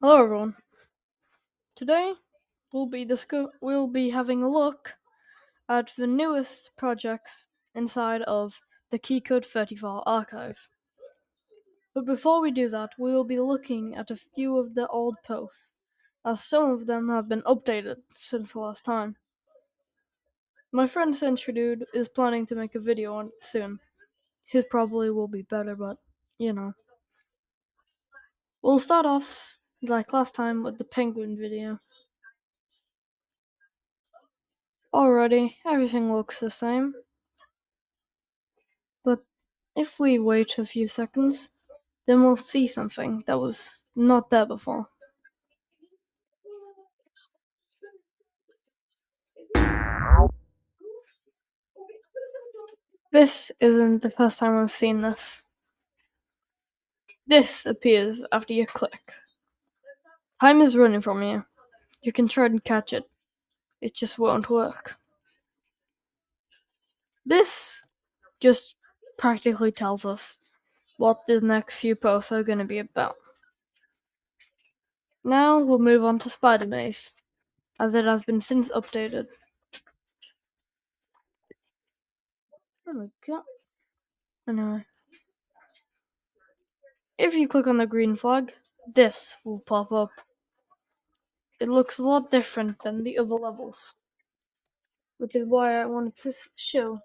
Hello everyone. Today we'll be having a look at the newest projects inside of the keycode34 archive. But before we do that, we will be looking at a few of the old posts, as some of them have been updated since the last time. My friend Century is planning to make a video on it soon. His probably will be better, but you know. We'll start off like last time with the penguin video. Already, everything looks the same. But if we wait a few seconds, then we'll see something that was not there before. This isn't the first time I've seen this. This appears after you click. Time is running from you. You can try and catch it. It just won't work. This just practically tells us what the next few posts are going to be about. Now we'll move on to Spider Maze, as it has been since updated. There we go. Anyway, if you click on the green flag, this will pop up. It looks a lot different than the other levels, which is why I wanted to show.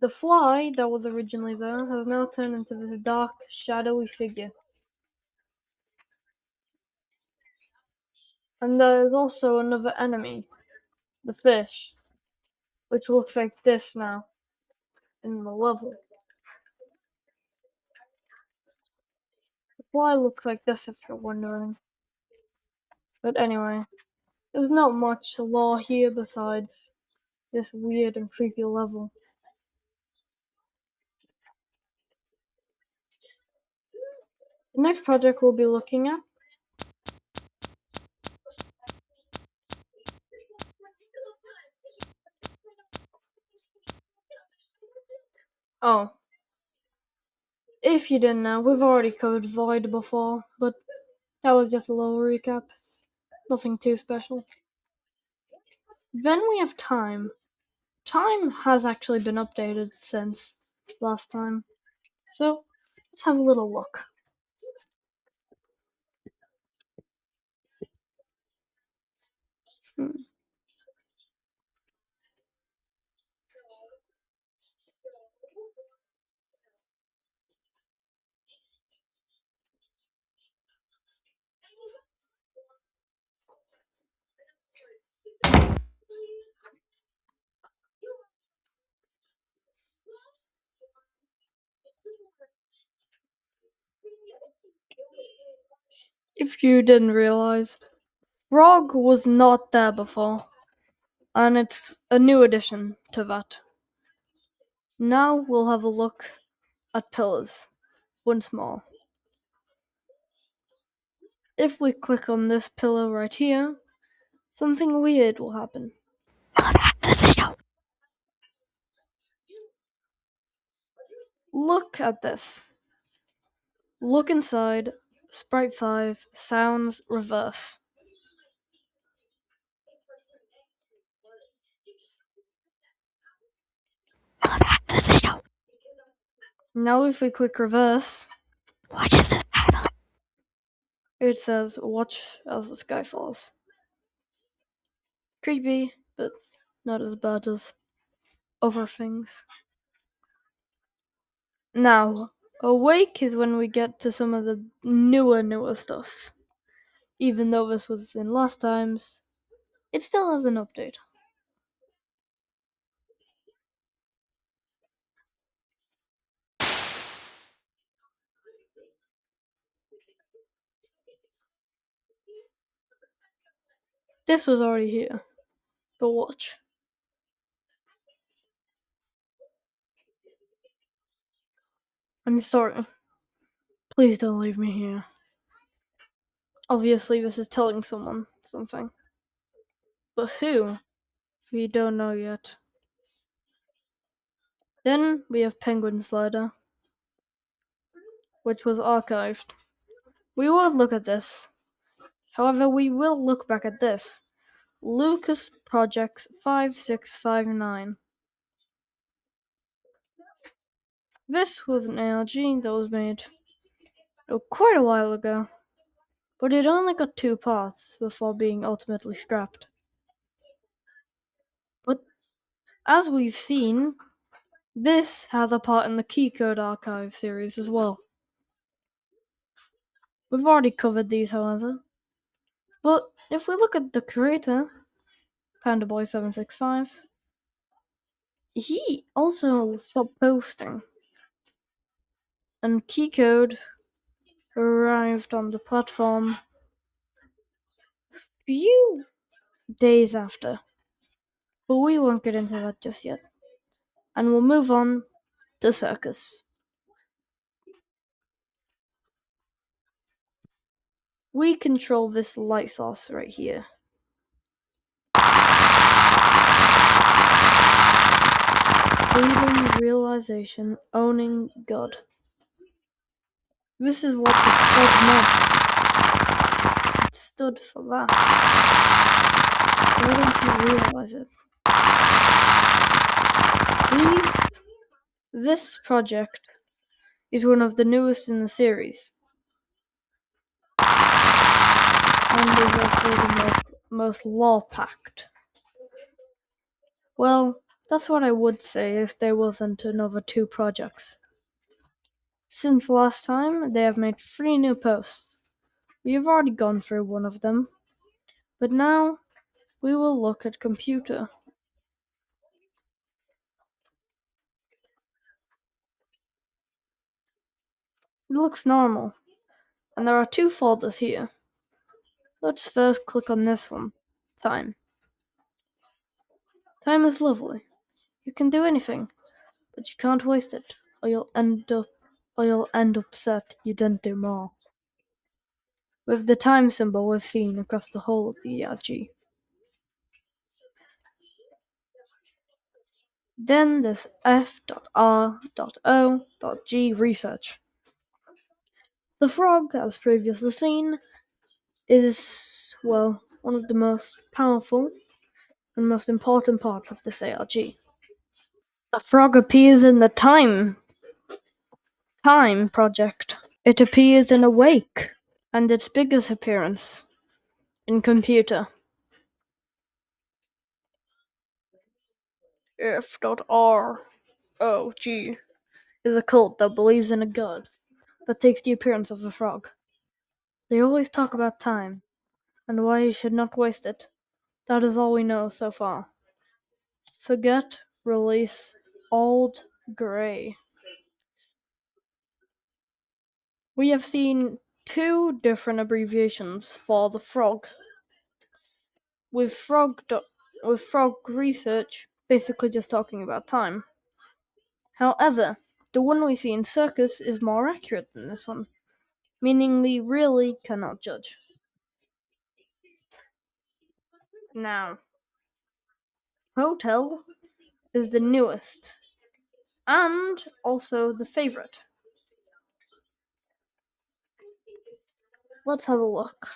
The fly that was originally there has now turned into this dark, shadowy figure. And there is also another enemy, the fish, which looks like this now in the level. The fly looks like this if you're wondering. But anyway, there's not much lore here besides this weird and creepy level. The next project we'll be looking at oh, if you didn't know, we've already covered Void before, but that was just a little recap. Nothing too special. Then we have time. Time has actually been updated since last time. So let's have a little look. Hmm. If you didn't realize, Frog was not there before, and it's a new addition to that. Now we'll have a look at pillars once more. If we click on this pillar right here, something weird will happen. Look at this. Look inside. Sprite 5 sounds reverse. Now if we click reverse, it says watch as the sky falls. Creepy, but not as bad as other things. Now, awake is when we get to some of the newer stuff. Even though this was in last times, it still has an update. This was already here, but watch. I'm sorry. Please don't leave me here. Obviously, this is telling someone something. But who? We don't know yet. Then we have Penguin Slider, which was archived. We won't look at this. However, we will look back at this. Lucas Projects 5659. This was an ARG that was made quite a while ago, but it only got 2 parts before being ultimately scrapped. But as we've seen, this has a part in the Keycode Archive series as well. We've already covered these, however. But if we look at the creator, PandaBoy765, he also stopped posting. And Keycode arrived on the platform a few days after. But we won't get into that just yet. And we'll move on to Circus. We control this light source right here. Freedom, realization, owning God. This is what the frog meant. It stood for that. Why don't you realize it? This project is one of the newest in the series. And is also the most law-packed. Well, that's what I would say if there wasn't another 2 projects. Since last time, they have made 3 new posts. We have already gone through one of them, but now we will look at computer. It looks normal, and there are 2 folders here. Let's first click on this one, time. Time is lovely. You can do anything, but you can't waste it, or you'll end upset you didn't do more. With the time symbol we've seen across the whole of the ERG. Then there's F.R.O.G research. The frog, as previously seen, is, well, one of the most powerful and most important parts of this ARG. The frog appears in the Time project. It appears in Awake, and its biggest appearance in Computer. F.R.O.G is a cult that believes in a god that takes the appearance of a frog. They always talk about time, and why you should not waste it. That is all we know so far. Forget, release, old, grey. We have seen 2 different abbreviations for the frog. With frog research, basically just talking about time. However, the one we see in Circus is more accurate than this one, meaning we really cannot judge. Now, Hotel is the newest, and also the favorite. Let's have a look.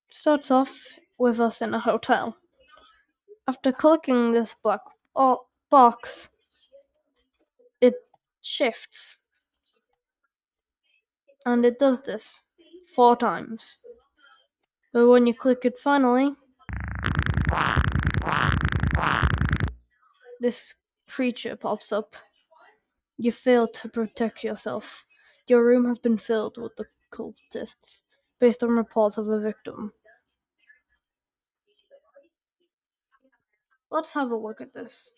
Starts off with us in a hotel. After clicking this black box, it shifts. And it does this 4 times. But when you click it finally, this creature pops up. You failed to protect yourself. Your room has been filled with the cultists, based on reports of a victim. Let's have a look at this.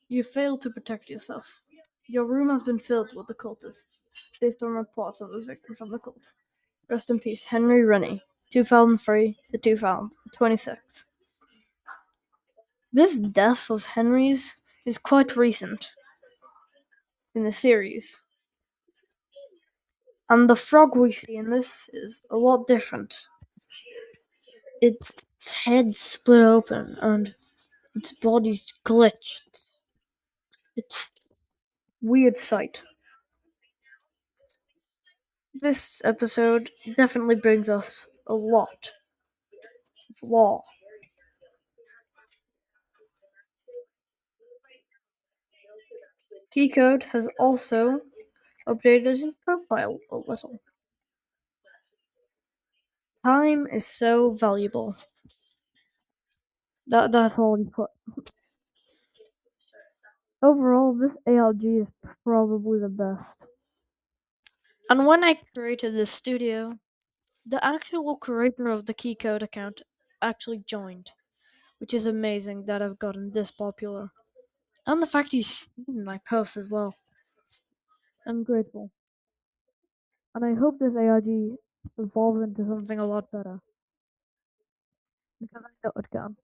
You failed to protect yourself. Your room has been filled with the cultists, based on reports of a victim from the cult. Rest in peace, Henry Rennie, 2003 to 2026. This death of Henry's is quite recent in the series. And the frog we see in this is a lot different. Its head split open and its body's glitched. It's weird sight. This episode definitely brings us a lot of law. Keycode has also updated his profile a little. Time is so valuable. That's all he put. Overall, this ALG is probably the best. And when I created this studio, the actual creator of the Keycode account actually joined, which is amazing that I've gotten this popular. And the fact he's seen my posts as well. I'm grateful. And I hope this ARG evolves into something a lot better. Because I know it can.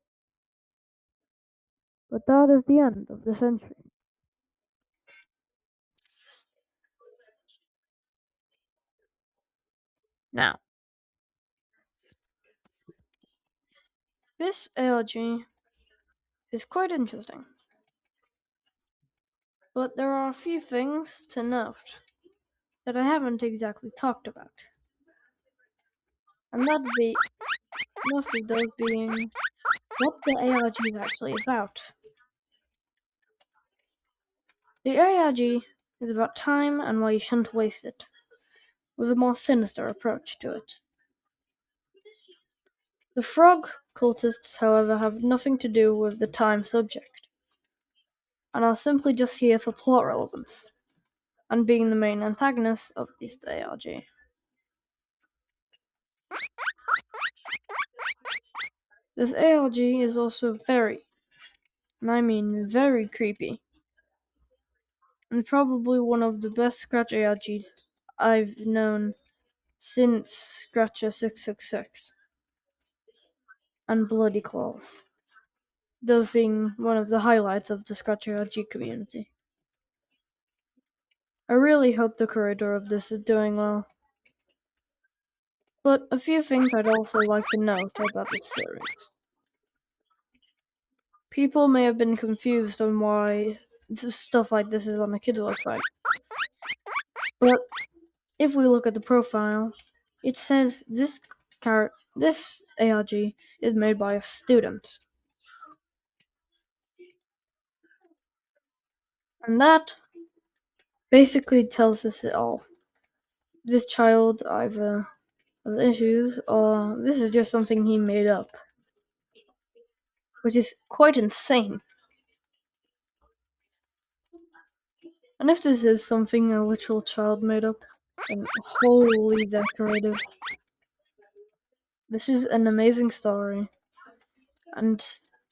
But that is the end of this entry. Now, this ARG is quite interesting. But there are a few things to note that I haven't exactly talked about. And that would be most of those being what the ARG is actually about. The ARG is about time and why you shouldn't waste it, with a more sinister approach to it. The frog cultists, however, have nothing to do with the time subject, and are simply just here for plot relevance, and being the main antagonist of this ARG. This ARG is also very, and I mean very creepy, and probably one of the best Scratch ARGs I've known since Scratcher 666 and Bloody Claws, those being one of the highlights of the Scratch ARG community. I really hope the creator of this is doing well. But a few things I'd also like to note about this series. People may have been confused on why stuff like this is on a kid's website. But if we look at the profile, it says this ARG is made by a student. And that basically tells us it all. This child either has issues or this is just something he made up. Which is quite insane. And if this is something a literal child made up, then holy they're creative. This is an amazing story. And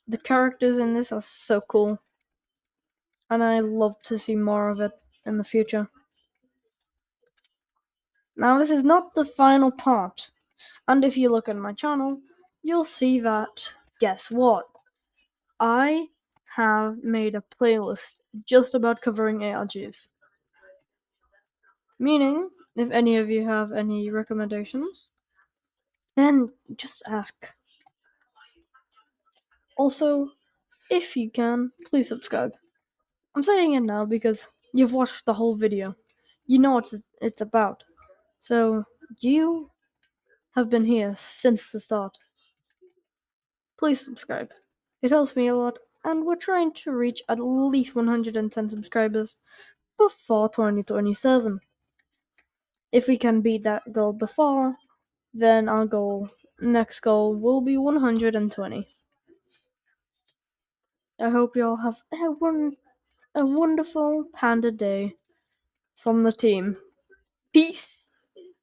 the characters in this are so cool. And I love to see more of it in the future. Now, this is not the final part. And if you look at my channel, you'll see that, guess what? I have made a playlist just about covering ARGs. Meaning, if any of you have any recommendations, then just ask. Also, if you can, please subscribe. I'm saying it now because you've watched the whole video. You know what it's about. So, you have been here since the start. Please subscribe. It helps me a lot, and we're trying to reach at least 110 subscribers before 2027. If we can beat that goal before, then our next goal will be 120. I hope you all have a wonderful Panda day from the team. Peace!